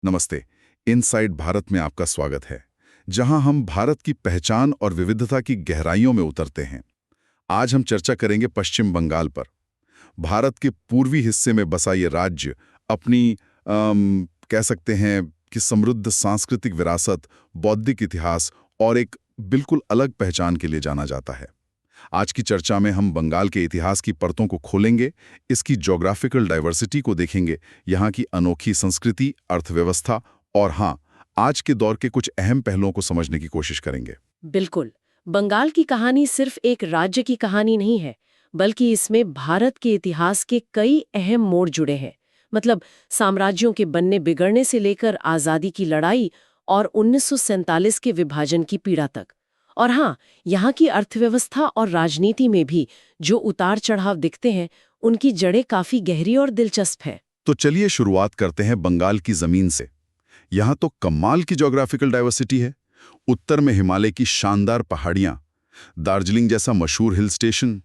नमस्ते। इनसाइड भारत में आपका स्वागत है, जहां हम भारत की पहचान और विविधता की गहराइयों में उतरते हैं। आज हम चर्चा करेंगे पश्चिम बंगाल पर। भारत के पूर्वी हिस्से में बसा ये राज्य अपनी कह सकते हैं कि समृद्ध सांस्कृतिक विरासत, बौद्धिक इतिहास और एक बिल्कुल अलग पहचान के लिए जाना जाता है। आज की चर्चा में हम बंगाल के इतिहास की परतों को खोलेंगे, इसकी ज्योग्राफिकल डाइवर्सिटी को देखेंगे, यहाँ की अनोखी संस्कृति, अर्थव्यवस्था और हाँ, आज के दौर के कुछ अहम पहलुओं को समझने की कोशिश करेंगे। बिल्कुल। बंगाल की कहानी सिर्फ एक राज्य की कहानी नहीं है, बल्कि इसमें भारत के इतिहास के कई अहम मोड़ जुड़े हैं। मतलब साम्राज्यों के बनने बिगड़ने से लेकर आज़ादी की लड़ाई और 1947 के विभाजन की पीड़ा तक। और हाँ, यहाँ की अर्थव्यवस्था और राजनीति में भी जो उतार चढ़ाव दिखते हैं, उनकी जड़ें काफी गहरी और दिलचस्प हैं। तो चलिए शुरुआत करते हैं बंगाल की जमीन से। यहाँ तो कमाल की ज्योग्राफिकल डाइवर्सिटी है। उत्तर में हिमालय की शानदार पहाड़ियां, दार्जिलिंग जैसा मशहूर हिल स्टेशन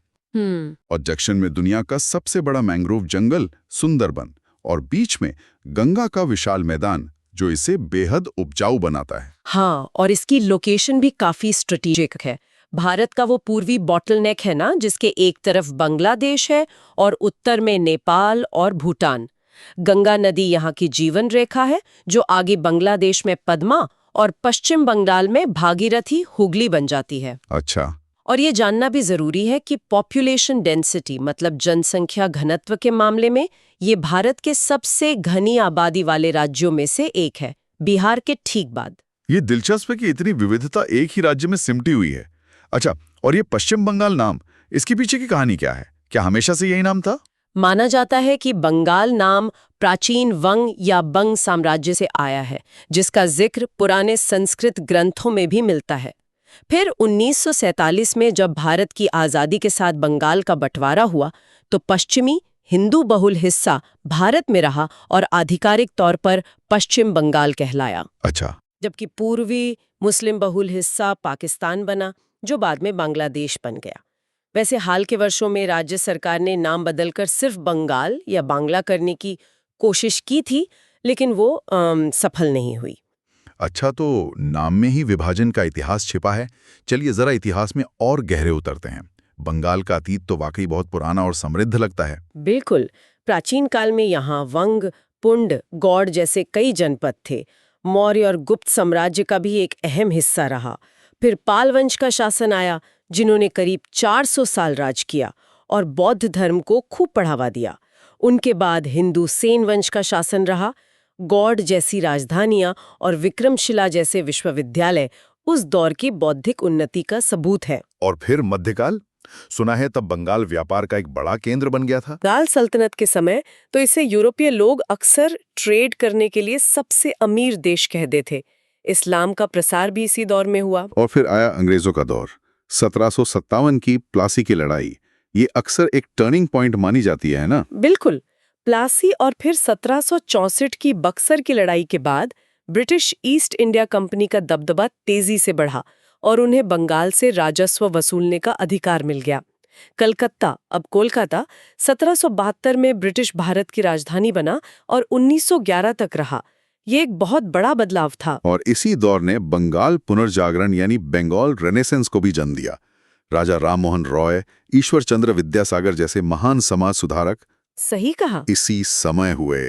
और दक्षिण में दुनिया का सबसे बड़ा मैंग्रोव जंगल सुंदरबन, और बीच में गंगा का विशाल मैदान जो इसे बेहद उपजाऊ बनाता है। हाँ, और इसकी लोकेशन भी काफी स्ट्रेटेजिक है। भारत का वो पूर्वी बॉटलनेक है ना, जिसके एक तरफ बांग्लादेश है और उत्तर में नेपाल और भूटान। गंगा नदी यहाँ की जीवन रेखा है, जो आगे बांग्लादेश में पद्मा और पश्चिम बंगाल में भागीरथी हुगली बन जाती है। अच्छा। और ये जानना भी जरूरी है कि पॉपुलेशन डेंसिटी मतलब जनसंख्या घनत्व के मामले में ये भारत के सबसे घनी आबादी वाले राज्यों में से एक है, बिहार के ठीक बाद। ये दिलचस्प है कि इतनी विविधता एक ही राज्य में सिमटी हुई है। अच्छा, और ये पश्चिम बंगाल नाम, इसके पीछे की कहानी क्या है? क्या हमेशा से यही नाम था? माना जाता है कि बंगाल नाम प्राचीन वंग या बंग साम्राज्य से आया है, जिसका जिक्र पुराने संस्कृत ग्रंथों में भी मिलता है। फिर 1947 में जब भारत की आज़ादी के साथ बंगाल का बंटवारा हुआ, तो पश्चिमी हिंदू बहुल हिस्सा भारत में रहा और आधिकारिक तौर पर पश्चिम बंगाल कहलाया। अच्छा। जबकि पूर्वी मुस्लिम बहुल हिस्सा पाकिस्तान बना, जो बाद में बांग्लादेश बन गया। वैसे हाल के वर्षों में राज्य सरकार ने नाम बदलकर सिर्फ बंगाल या बांग्ला करने की कोशिश की थी, लेकिन वो सफल नहीं हुई। अच्छा, तो नाम में ही विभाजन का इतिहास छिपा है। चलिए जरा इतिहास में और गहरे उतरते हैं। बंगाल का अतीत तो वाकई बहुत पुराना और समृद्ध लगता है। बिल्कुल। प्राचीन काल में यहाँ वंग, पुंड, गौड़ जैसे कई जनपद थे। मौर्य और गुप्त साम्राज्य का भी एक अहम हिस्सा रहा। फिर पाल वंश का शासन आया, जिन्होंने करीब 400 साल राज किया और बौद्ध धर्म को खूब बढ़ावा दिया। उनके बाद हिंदू सेन वंश का शासन रहा। गौड़ जैसी राजधानियां और विक्रमशिला जैसे विश्वविद्यालय उस दौर की बौद्धिक उन्नति का सबूत है। और फिर मध्यकाल, सुना है तब बंगाल व्यापार का एक बड़ा केंद्र बन गया था। मुगल सल्तनत के समय तो इसे यूरोपीय लोग अक्सर ट्रेड करने के लिए सबसे अमीर देश कहते थे। इस्लाम का प्रसार भी इसी दौर में हुआ। और फिर आया अंग्रेजों का दौर। 1757 की प्लासी की लड़ाई, ये अक्सर एक टर्निंग पॉइंट मानी जाती है ना? बिल्कुल। प्लासी और फिर 1764 की बक्सर की लड़ाई के बाद ब्रिटिश ईस्ट इंडिया कंपनी का दबदबा तेजी से बढ़ा और उन्हें बंगाल से राजस्व वसूलने का अधिकार मिल गया। कलकत्ता, अब कोलकाता, 1772 में ब्रिटिश भारत की राजधानी बना और 1911 तक रहा। ये एक बहुत बड़ा बदलाव था। और इसी दौर ने बंगाल पुनर्जागरण यानी बंगाल रेनेसेंस को भी जन्म दिया। राजा राममोहन रॉय, ईश्वर चंद्र विद्यासागर जैसे महान समाज सुधारक सही कहा, इसी समय हुए,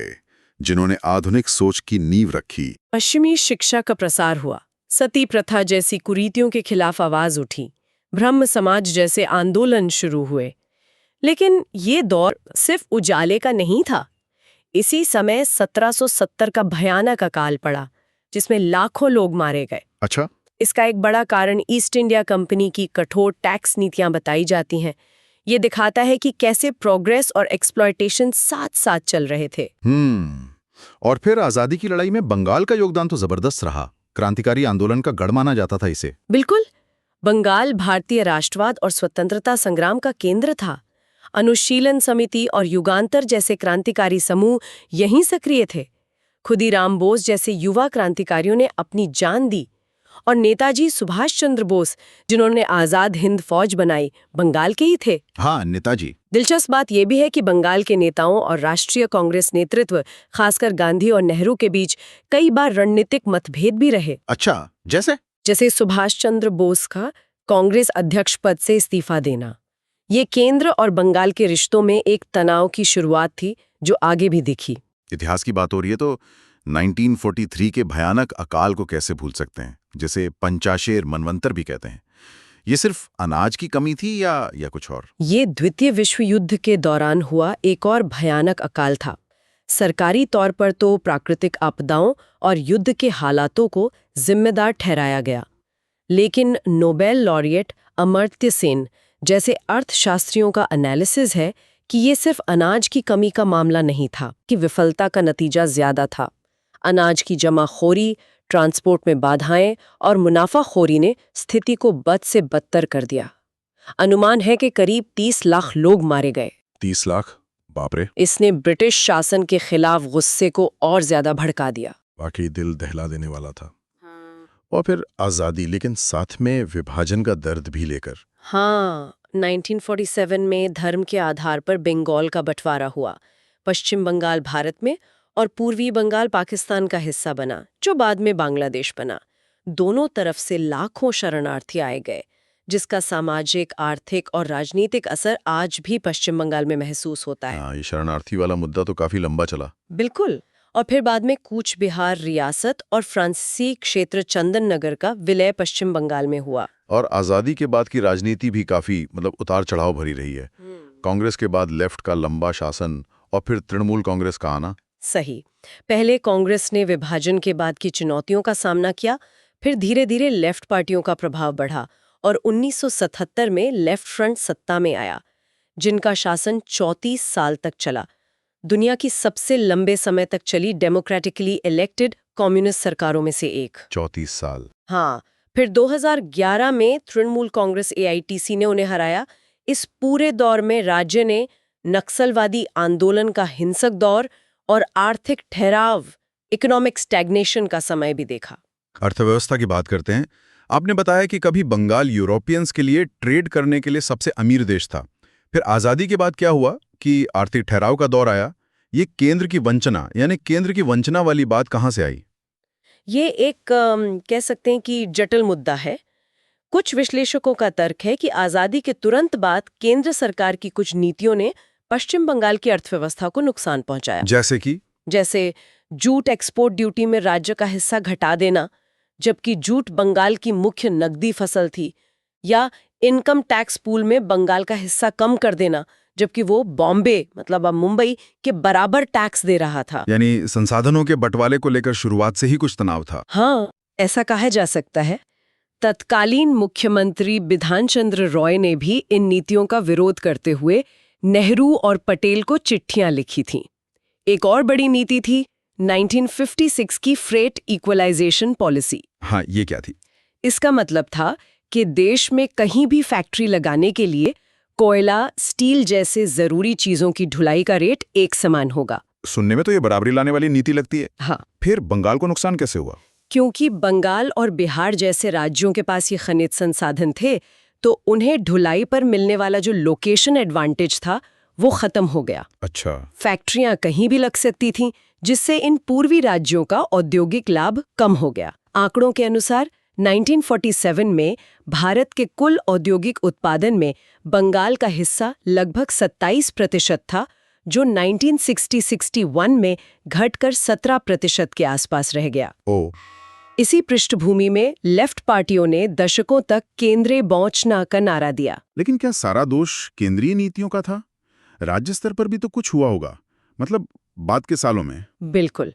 जिन्होंने आधुनिक सोच की नींव रखी। पश्चिमी शिक्षा का प्रसार हुआ, सती प्रथा जैसी कुरीतियों के खिलाफ आवाज उठी, ब्रह्म समाज जैसे आंदोलन शुरू हुए। लेकिन ये दौर सिर्फ उजाले का नहीं था। इसी समय 1770 का भयानक अकाल पड़ा, जिसमें लाखों लोग मारे गए। अच्छा। इसका एक बड़ा कारण ईस्ट इंडिया कंपनी की कठोर टैक्स नीतियां बताई जाती हैं। ये दिखाता है कि कैसे प्रोग्रेस और एक्सप्लॉयटेशन साथ साथ चल रहे थे। और फिर आजादी की लड़ाई में बंगाल का योगदान तो जबरदस्त रहा। क्रांतिकारी आंदोलन का गढ़ माना जाता था इसे। बिल्कुल। बंगाल भारतीय राष्ट्रवाद और स्वतंत्रता संग्राम का केंद्र था। अनुशीलन समिति और युगांतर जैसे क्रांतिकारी समूह यहीं सक्रिय थे। खुदीराम बोस जैसे युवा क्रांतिकारियों ने अपनी जान दी और नेताजी सुभाष चंद्र बोस, जिन्होंने आजाद हिंद फौज बनाई, बंगाल के ही थे। हाँ, नेताजी। दिलचस्प बात यह भी है कि बंगाल के नेताओं और राष्ट्रीय कांग्रेस नेतृत्व, खासकर गांधी और नेहरू के बीच कई बार रणनीतिक मतभेद भी रहे। अच्छा, जैसे सुभाष चंद्र बोस का कांग्रेस अध्यक्ष पद से इस्तीफा देना। ये केंद्र और बंगाल के रिश्तों में एक तनाव की शुरुआत थी जो आगे भी दिखी। इतिहास की बात हो रही है तो 1943 के भयानक अकाल को कैसे भूल सकते हैं, जिसे पंचाशेर मनवंतर भी कहते हैं। ये सिर्फ अनाज की कमी थी या कुछ और? ये द्वितीय विश्व युद्ध के दौरान हुआ एक और भयानक अकाल था। सरकारी तौर पर तो प्राकृतिक आपदाओं और युद्ध के हालातों को जिम्मेदार ठहराया गया, लेकिन नोबेल लॉरिएट अमर्त्य सेन जैसे अर्थशास्त्रियों का एनालिसिस है कि ये सिर्फ अनाज की कमी का मामला नहीं था, कि विफलता का नतीजा ज्यादा था। अनाज की जमाखोरी, ट्रांसपोर्ट में बाधाएं और मुनाफाखोरी ने स्थिति को बद से बदतर कर दिया। अनुमान है कि करीब 30 लाख लोग मारे गए। 30 लाख? बाप रे। इसने ब्रिटिश शासन के खिलाफ गुस्से को और ज्यादा भड़का दिया। वाकई दिल दहला देने वाला था। और फिर आज़ादी, लेकिन साथ में विभाजन का दर्द भी लेकर। हाँ, 1947 में धर्म के आधार पर बंगाल का बंटवारा हुआ। पश्चिम बंगाल भारत में और पूर्वी बंगाल पाकिस्तान का हिस्सा बना, जो बाद में बांग्लादेश बना। दोनों तरफ से लाखों शरणार्थी आए गए, जिसका सामाजिक, आर्थिक और राजनीतिक असर आज भी पश्चिम बंगाल में महसूस होता है। हाँ, ये शरणार्थी वाला मुद्दा तो काफी लंबा चला। बिल्कुल। और फिर बाद में कूच बिहार रियासत और फ्रांसीसी क्षेत्र चंदन नगर का विलय पश्चिम बंगाल में हुआ। और आज़ादी के बाद की राजनीति भी काफी उतार चढ़ाव भरी रही है। कांग्रेस के बाद लेफ्ट का लंबा शासन और फिर तृणमूल कांग्रेस का आना। सही। पहले कांग्रेस ने विभाजन के बाद की चुनौतियों का सामना किया, फिर धीरे धीरे लेफ्ट पार्टियों का प्रभाव बढ़ा और 1977 में लेफ्ट फ्रंट सत्ता में आया, जिनका शासन 34 साल तक चला। दुनिया की सबसे लंबे समय तक चली डेमोक्रेटिकली इलेक्टेड कम्युनिस्ट सरकारों में से एक। 34 साल। हाँ, फिर 2011 में तृणमूल कांग्रेस AITC ने उन्हें हराया। इस पूरे दौर में राज्य ने नक्सलवादी आंदोलन का हिंसक दौर और आर्थिक ठहराव, इकोनॉमिक स्टैग्नेशन का समय भी देखा। अर्थव्यवस्था की बात करते हैं। आपने बताया कि कभी बंगाल यूरोपियंस के लिए ट्रेड करने के लिए सबसे अमीर देश था। फिर आज़ादी के बाद क्या हुआ कि आर्थिक ठहराव का दौर आया। ये केंद्र की वंचना, यानी केंद्र की वंचना वाली बात कहाँ से आई? ये एक कह सकते हैं कि जटिल मुद्दा है। कुछ विश्लेषकों का तर्क है कि आज़ादी के तुरंत बाद केंद्र सरकार की कुछ नीतियों ने पश्चिम बंगाल की अर्थव्यवस्था को नुकसान पहुंचाया। जैसे जूट एक्सपोर्ट ड्यूटी में राज्य का हिस्सा घटा देना, जबकि जूट बंगाल की मुख्य नकदी फसल थी, या इनकम टैक्स पूल में बंगाल का हिस्सा कम कर देना, जबकि वो बॉम्बे अब मुंबई के बराबर टैक्स दे रहा था। यानी संसाधनों के बंटवारे को लेकर शुरुआत से ही कुछ तनाव था। हाँ, ऐसा कहा जा सकता है। तत्कालीन मुख्यमंत्री बिधान चंद्र रॉय ने भी इन नीतियों का विरोध करते हुए नेहरू और पटेल को चिट्ठियां लिखी थीं। एक और बड़ी नीति थी 1956 की फ्रेट इक्वलाइजेशन पॉलिसी। हाँ, ये क्या थी? इसका मतलब था कि देश में कहीं भी फैक्ट्री लगाने के लिए कोयला, स्टील जैसे जरूरी चीजों की ढुलाई का रेट एक समान होगा। सुनने में तो ये बराबरी लाने वाली नीति लगती है। हाँ। फिर बंगाल को नुकसान कैसे हुआ? क्योंकि बंगाल और बिहार जैसे राज्यों के पास ये खनिज संसाधन थे, तो उन्हें ढुलाई पर मिलने वाला जो लोकेशन एडवांटेज था वो खत्म हो गया। अच्छा। फैक्ट्रियां कहीं भी लग सकती थीं, जिससे इन पूर्वी राज्यों का औद्योगिक लाभ कम हो गया। आंकड़ों के अनुसार 1947 में भारत के कुल औद्योगिक उत्पादन में बंगाल का हिस्सा लगभग 27% था, जो 1960-61 में घटकर 17% के आसपास रह गया। इसी पृष्ठभूमि में लेफ्ट पार्टियों ने दशकों तक केंद्रे बौचना का नारा दिया। लेकिन क्या सारा दोष केंद्रीय नीतियों का था? राज्य स्तर पर भी तो कुछ हुआ होगा, बाद के सालों में। बिल्कुल।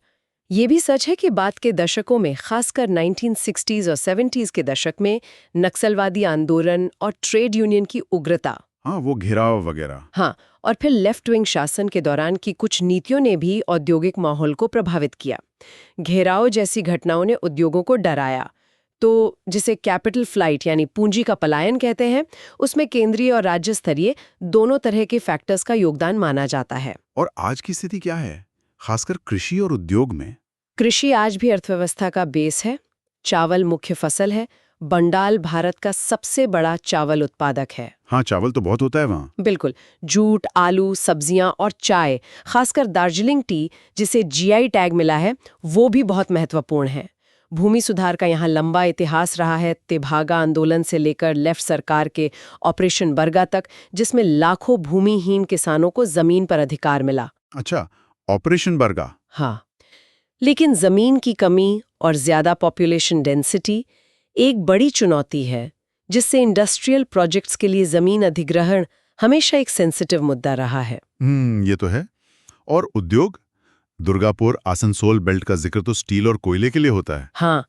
ये भी सच है कि बाद के दशकों में, खासकर 1960s और 70s के दशक में, नक्सलवादी आंदोलन और ट्रेड यूनियन की उग्रता, हाँ, वो घेराव वगैरह, हाँ, और फिर लेफ्ट विंग शासन के दौरान की कुछ नीतियों ने भी औद्योगिक माहौल को प्रभावित किया। घेराव जैसी घटनाओं ने उद्योगों को डराया, तो जिसे कैपिटल फ्लाइट यानी पूंजी का पलायन कहते हैं, उसमें केंद्रीय और राज्य स्तरीय दोनों तरह के फैक्टर्स का योगदान माना जाता है। और आज की स्थिति क्या है, खासकर कृषि और उद्योग में? कृषि आज भी अर्थव्यवस्था का बेस है। चावल मुख्य फसल है। बंगाल भारत का सबसे बड़ा चावल उत्पादक है। हाँ, चावल तो बहुत होता है वहाँ। बिल्कुल। जूट, आलू, सब्जियां और चाय, खासकर दार्जिलिंग टी जिसे जीआई टैग मिला है, वो भी बहुत महत्वपूर्ण है। भूमि सुधार का यहाँ लंबा इतिहास रहा है, तेभागा आंदोलन से लेकर लेफ्ट सरकार के ऑपरेशन बरगा तक, जिसमें लाखों भूमिहीन किसानों को जमीन पर अधिकार मिला। अच्छा, ऑपरेशन बरगा। हाँ, लेकिन जमीन की कमी और ज्यादा पॉपुलेशन डेंसिटी एक बड़ी चुनौती है, जिससे इंडस्ट्रियल प्रोजेक्ट्स के लिए जमीन अधिग्रहण हमेशा एक सेंसिटिव मुद्दा रहा है। ये तो है। और उद्योग, दुर्गापुर आसनसोल बेल्ट का जिक्र तो स्टील और कोयले के लिए होता है। हाँ,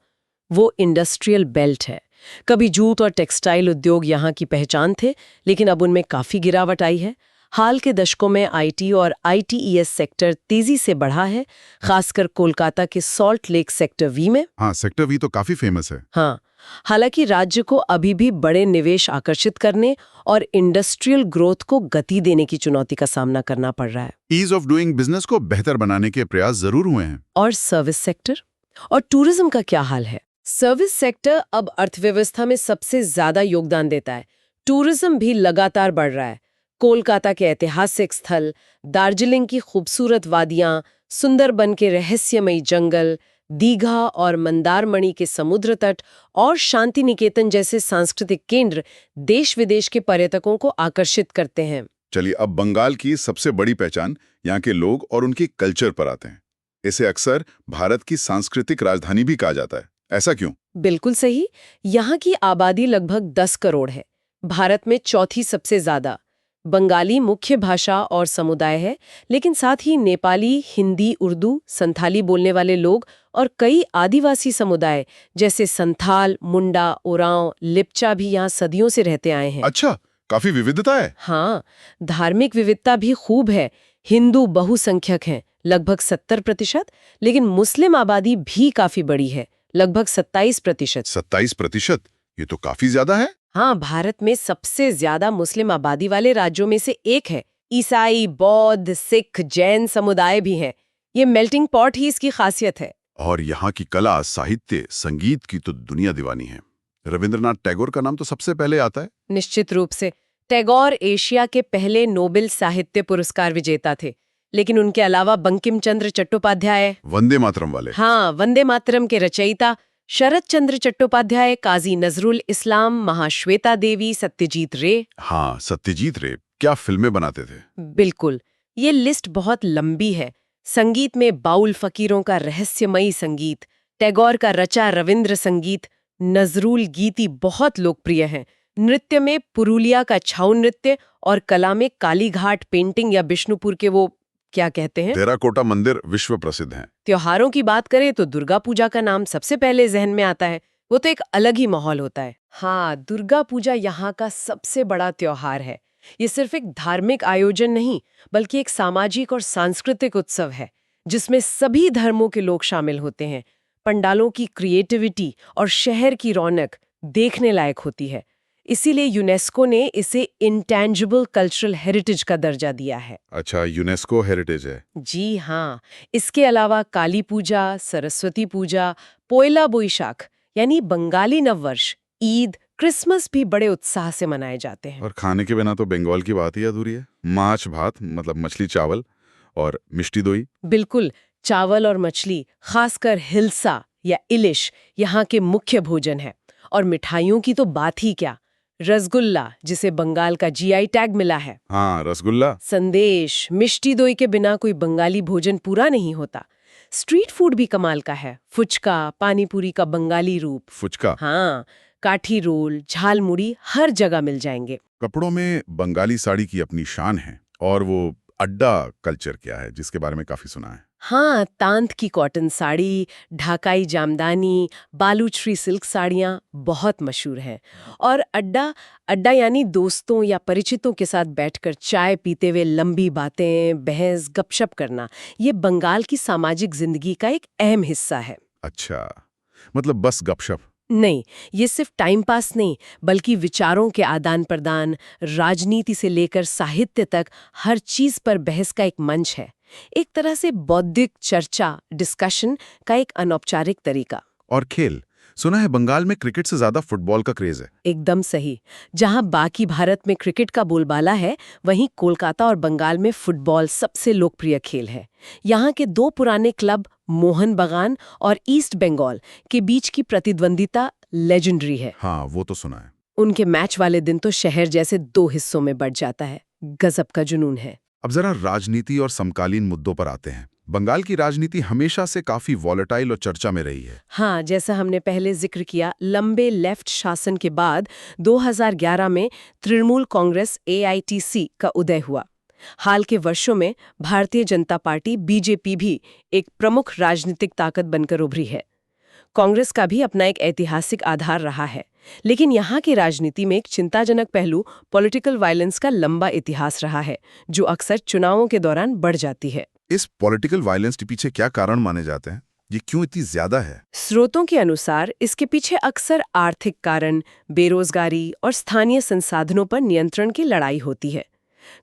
वो इंडस्ट्रियल बेल्ट है। कभी जूट और टेक्सटाइल उद्योग यहाँ की पहचान थे, लेकिन अब उनमें काफी गिरावट आई है। हाल के दशकों में आईटी और आईटीईएस सेक्टर तेजी से बढ़ा है, खासकर कोलकाता के सॉल्ट लेक सेक्टर वी में। हाँ, सेक्टर वी तो काफी फेमस है। हाँ, हालांकि राज्य को अभी भी बड़े निवेश आकर्षित करने और इंडस्ट्रियल ग्रोथ को गति देने की चुनौती का सामना करना पड़ रहा है। ईज ऑफ डूइंग बिजनेस को बेहतर बनाने के प्रयास जरूर हुए हैं। और सर्विस सेक्टर और टूरिज्म का क्या हाल है? सर्विस सेक्टर अब अर्थव्यवस्था में सबसे ज्यादा योगदान देता है। टूरिज्म भी लगातार बढ़ रहा है। कोलकाता के ऐतिहासिक स्थल, दार्जिलिंग की खूबसूरत वादियां, सुंदरबन के रहस्यमयी जंगल, दीघा और मंदारमणि के समुद्र तट और शांति निकेतन जैसे सांस्कृतिक केंद्र देश विदेश के पर्यटकों को आकर्षित करते हैं। चलिए, अब बंगाल की सबसे बड़ी पहचान यहाँ के लोग और उनके कल्चर पर आते हैं। इसे अक्सर भारत की सांस्कृतिक राजधानी भी कहा जाता है। ऐसा क्यों? बिल्कुल सही। यहाँ की आबादी लगभग 10 करोड़ है, भारत में चौथी सबसे ज्यादा। बंगाली मुख्य भाषा और समुदाय है, लेकिन साथ ही नेपाली, हिंदी, उर्दू, संथाली बोलने वाले लोग और कई आदिवासी समुदाय जैसे संथाल, मुंडा, ओरांव, लिप्चा भी यहाँ सदियों से रहते आए हैं। अच्छा, काफी विविधता है। हाँ, धार्मिक विविधता भी खूब है। हिंदू बहुसंख्यक हैं, लगभग 70%, लेकिन मुस्लिम आबादी भी काफी बड़ी है, लगभग 27%। 27%? ये तो काफी ज्यादा है। हाँ, भारत में सबसे ज्यादा मुस्लिम आबादी वाले राज्यों में से एक है। ईसाई, बौद्ध, सिख, जैन समुदाय भी हैं। ये मेल्टिंग पॉट ही इसकी खासियत है। और यहाँ की कला, साहित्य, संगीत की तो दुनिया दीवानी है। रविंद्रनाथ टैगोर का नाम तो सबसे पहले आता है। निश्चित रूप से। टैगोर एशिया के पहले नोबेल साहित्य पुरस्कार विजेता थे, लेकिन उनके अलावा बंकिम चंद्र चट्टोपाध्याय, वंदे मातरम वाले। हाँ, वंदे मातरम के रचयिता शरत चंद्र चट्टोपाध्याय, काजी नजरुल इस्लाम, महाश्वेता देवी, सत्यजीत रे। हाँ, सत्यजीत रे क्या फिल्में बनाते थे। बिल्कुल, ये लिस्ट बहुत लंबी है। संगीत में बाउल फकीरों का रहस्यमयी संगीत, टैगोर का रचा रविंद्र संगीत, नजरुल गीति बहुत लोकप्रिय हैं। नृत्य में पुरुलिया का छाऊ नृत्य और कला में कालीघाट पेंटिंग या बिष्णुपुर के वो क्या कहते हैं, टेराकोटा मंदिर विश्व प्रसिद्ध हैं। त्योहारों की बात करें तो दुर्गा पूजा का नाम सबसे पहले जहन में आता है। वो तो एक अलग ही माहौल होता है। हाँ, दुर्गा पूजा यहाँ का सबसे बड़ा त्योहार है। ये सिर्फ एक धार्मिक आयोजन नहीं, बल्कि एक सामाजिक और सांस्कृतिक उत्सव है, जिसमें सभी धर्मों के लोग शामिल होते हैं। पंडालों की क्रिएटिविटी और शहर की रौनक देखने लायक होती है। इसीलिए यूनेस्को ने इसे इंटैंजिबल कल्चरल हेरिटेज का दर्जा दिया है। अच्छा, यूनेस्को हेरिटेज है। जी हाँ, इसके अलावा काली पूजा, सरस्वती पूजा, पोयला बोईशाख यानी बंगाली नववर्ष, ईद, क्रिसमस भी बड़े उत्साह से मनाए जाते हैं। और खाने के बिना तो बंगाल की बात ही अधूरी है। माछ भात मतलब मछली चावल और मिष्टी दोई। बिल्कुल, चावल और मछली, खासकर हिल्सा या इलिश, यहाँ के मुख्य भोजन है। और मिठाइयों की तो बात ही क्या, रसगुल्ला जिसे बंगाल का जीआई टैग मिला है। हाँ, रसगुल्ला। संदेश, मिष्टी दोई के बिना कोई बंगाली भोजन पूरा नहीं होता। स्ट्रीट फूड भी कमाल का है। फुचका, पानीपुरी का बंगाली रूप। फुचका। हाँ, काठी रोल, झालमुड़ी हर जगह मिल जाएंगे। कपड़ों में बंगाली साड़ी की अपनी शान है। और वो अड्डा कल्चर क्या है, जिसके बारे में काफी सुना है। हाँ, तांत की कॉटन साड़ी, ढाकाई जामदानी, बालूचरी सिल्क साड़ियाँ बहुत मशहूर हैं। और अड्डा यानी दोस्तों या परिचितों के साथ बैठकर चाय पीते हुए लंबी बातें, बहस, गपशप करना, ये बंगाल की सामाजिक जिंदगी का एक अहम हिस्सा है। अच्छा, मतलब बस गपशप नहीं, ये सिर्फ टाइम पास नहीं, बल्कि विचारों के आदान प्रदान, राजनीति से लेकर साहित्य तक हर चीज पर बहस का एक मंच है। एक तरह से बौद्धिक चर्चा, डिस्कशन का एक अनौपचारिक तरीका। और खेल, सुना है बंगाल में क्रिकेट से ज्यादा फुटबॉल का क्रेज है। एकदम सही। जहां बाकी भारत में क्रिकेट का बोलबाला है, वहीं कोलकाता और बंगाल में फुटबॉल सबसे लोकप्रिय खेल है। यहाँ के दो पुराने क्लब मोहन बगान और ईस्ट बंगाल के बीच की प्रतिद्वंदिता लेजेंडरी है। हाँ, वो तो सुना है। उनके मैच वाले दिन तो शहर जैसे दो हिस्सों में बंट जाता है। गजब का जुनून है। अब जरा राजनीति और समकालीन मुद्दों पर आते हैं। बंगाल की राजनीति हमेशा से काफी वॉलेटाइल और चर्चा में रही है। हाँ, जैसा हमने पहले जिक्र किया, लंबे लेफ्ट शासन के बाद 2011 में तृणमूल कांग्रेस AITC का उदय हुआ। हाल के वर्षों में भारतीय जनता पार्टी BJP भी एक प्रमुख राजनीतिक ताकत बनकर उभरी है। कांग्रेस का भी अपना एक ऐतिहासिक आधार रहा है, लेकिन यहाँ की राजनीति में एक चिंताजनक पहलू पॉलिटिकल वायलेंस का लंबा इतिहास रहा है, जो अक्सर चुनावों के दौरान बढ़ जाती है। इस पॉलिटिकल वायलेंस के पीछे क्या कारण माने जाते हैं? ये क्यों इतनी ज्यादा है? स्रोतों के अनुसार इसके पीछे अक्सर आर्थिक कारण, बेरोजगारी और स्थानीय संसाधनों पर नियंत्रण की लड़ाई होती है।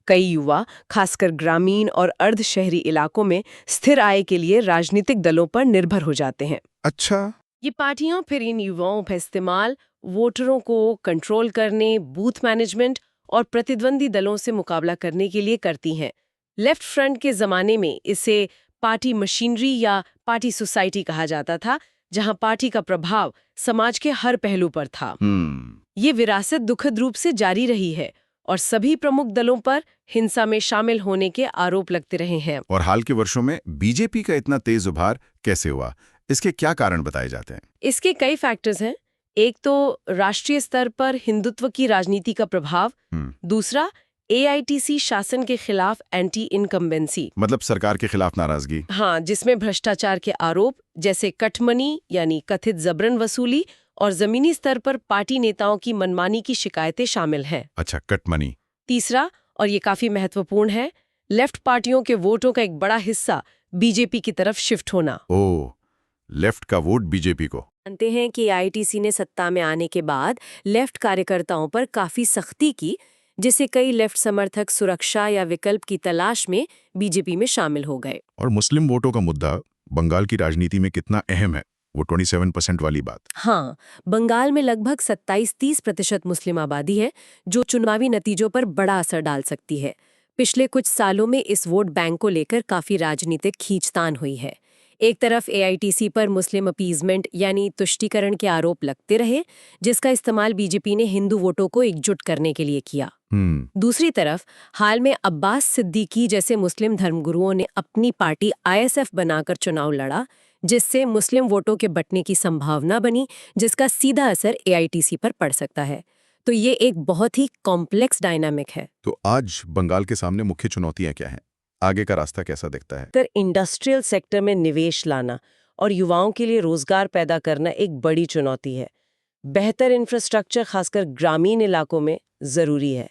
कई युवा, खासकर ग्रामीण और अर्ध शहरी इलाकों में, स्थिर आय के लिए राजनीतिक दलों पर निर्भर हो जाते हैं। अच्छा, ये पार्टियां फिर इन युवाओं का इस्तेमाल वोटरों को कंट्रोल करने, बूथ मैनेजमेंट और प्रतिद्वंदी दलों से मुकाबला करने के लिए करती हैं। लेफ्ट फ्रंट के जमाने में इसे पार्टी मशीनरी या पार्टी सोसाइटी कहा जाता था, जहां पार्टी का प्रभाव समाज के हर पहलू पर था। ये विरासत दुखद रूप से जारी रही है और सभी प्रमुख दलों पर हिंसा में शामिल होने के आरोप लगते रहे हैं। और हाल के वर्षों में बीजेपी का इतना तेज उभार कैसे हुआ? इसके क्या कारण बताए जाते हैं? इसके कई फैक्टर्स हैं। एक तो राष्ट्रीय स्तर पर हिंदुत्व की राजनीति का प्रभाव, दूसरा AITC शासन के खिलाफ एंटी इनकम्बेंसी, मतलब सरकार के खिलाफ नाराजगी। हाँ, जिसमें भ्रष्टाचार के आरोप जैसे कटमनी यानी कथित जबरन वसूली और जमीनी स्तर पर पार्टी नेताओं की मनमानी की शिकायतें शामिल हैं। अच्छा, कटमनी। तीसरा, और ये काफी महत्वपूर्ण है, लेफ्ट पार्टियों के वोटों का एक बड़ा हिस्सा BJP की तरफ शिफ्ट होना। ओह, लेफ्ट का वोट बीजेपी को। जानते हैं कि AITC ने सत्ता में आने के बाद लेफ्ट कार्यकर्ताओं पर काफी सख्ती की, जिससे कई लेफ्ट समर्थक सुरक्षा या विकल्प की तलाश में BJP में शामिल हो गए। और मुस्लिम वोटों का मुद्दा बंगाल की राजनीति में कितना अहम है, वो 27% वाली बात। हाँ, बंगाल में लगभग 27-30% मुस्लिम आबादी है, जो चुनावी नतीजों पर बड़ा असर डाल सकती है। पिछले कुछ सालों में इस वोट बैंक को लेकर काफी राजनीतिक खींचतान हुई है। एक तरफ AITC पर मुस्लिम अपीजमेंट यानी तुष्टीकरण के आरोप लगते रहे, जिसका इस्तेमाल BJP ने हिंदू वोटों को एकजुट करने के लिए किया। दूसरी तरफ हाल में अब्बास सिद्दीकी जैसे मुस्लिम धर्मगुरुओं ने अपनी पार्टी ISF बनाकर चुनाव लड़ा, जिससे मुस्लिम वोटों के बंटने की संभावना बनी, जिसका सीधा असर AITC पर पड़ सकता है। तो ये एक बहुत ही कॉम्प्लेक्स डायनामिक है। तो आज बंगाल के सामने मुख्य चुनौतियां क्या हैं? आगे का रास्ता कैसा दिखता है? तर इंडस्ट्रियल सेक्टर में निवेश लाना और युवाओं के लिए रोजगार पैदा करना एक बड़ी चुनौती है। बेहतर इंफ्रास्ट्रक्चर खासकर ग्रामीण इलाकों में जरूरी है।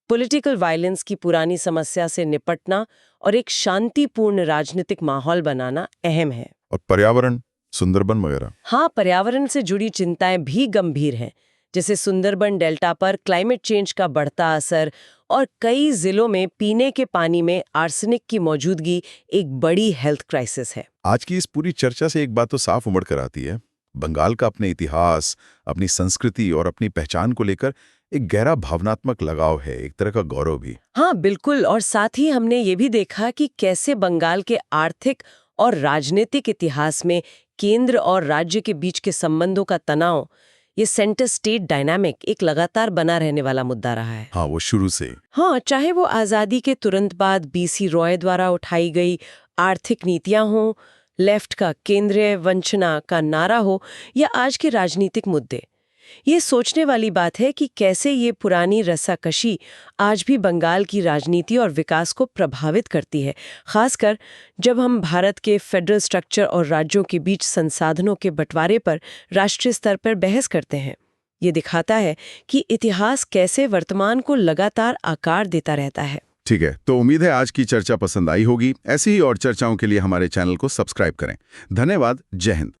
पॉलिटिकल वायलेंस की पुरानी समस्या से निपटना और एक शांतिपूर्ण राजनीतिक माहौल बनाना अहम है। और पर्यावरण, सुंदरबन वगैरह? हाँ, पर्यावरण से जुड़ी चिंताएं भी गंभीर हैं, जैसे सुंदरबन डेल्टा पर क्लाइमेट चेंज का बढ़ता असर और कई जिलों में पीने के पानी में आर्सेनिक की मौजूदगी एक बड़ी हेल्थ क्राइसिस है। आज की इस पूरी चर्चा से एक बात तो साफ उमड़ कर आती है, बंगाल का अपने इतिहास, अपनी संस्कृति और अपनी पहचान को लेकर एक गहरा भावनात्मक लगाव है, एक तरह का गौरव भी। हाँ, बिल्कुल। और साथ ही हमने ये भी देखा कि कैसे बंगाल के आर्थिक और राजनीतिक इतिहास में केंद्र और राज्य के बीच के संबंधों का तनाव, ये सेंटर स्टेट डायनामिक एक लगातार बना रहने वाला मुद्दा रहा है। हाँ, वो शुरू से। हाँ, चाहे वो आज़ादी के तुरंत बाद BC रॉय द्वारा उठाई गई आर्थिक नीतियां हों, लेफ्ट का केंद्रीय वंचना का नारा हो, या आज के राजनीतिक मुद्दे। ये सोचने वाली बात है कि कैसे ये पुरानी रस्साकशी आज भी बंगाल की राजनीति और विकास को प्रभावित करती है, खासकर जब हम भारत के फेडरल स्ट्रक्चर और राज्यों के बीच संसाधनों के बंटवारे पर राष्ट्रीय स्तर पर बहस करते हैं। ये दिखाता है कि इतिहास कैसे वर्तमान को लगातार आकार देता रहता है। ठीक है, तो उम्मीद है आज की चर्चा पसंद आई होगी। ऐसी ही और चर्चाओं के लिए हमारे चैनल को सब्सक्राइब करें। धन्यवाद। जय हिंद।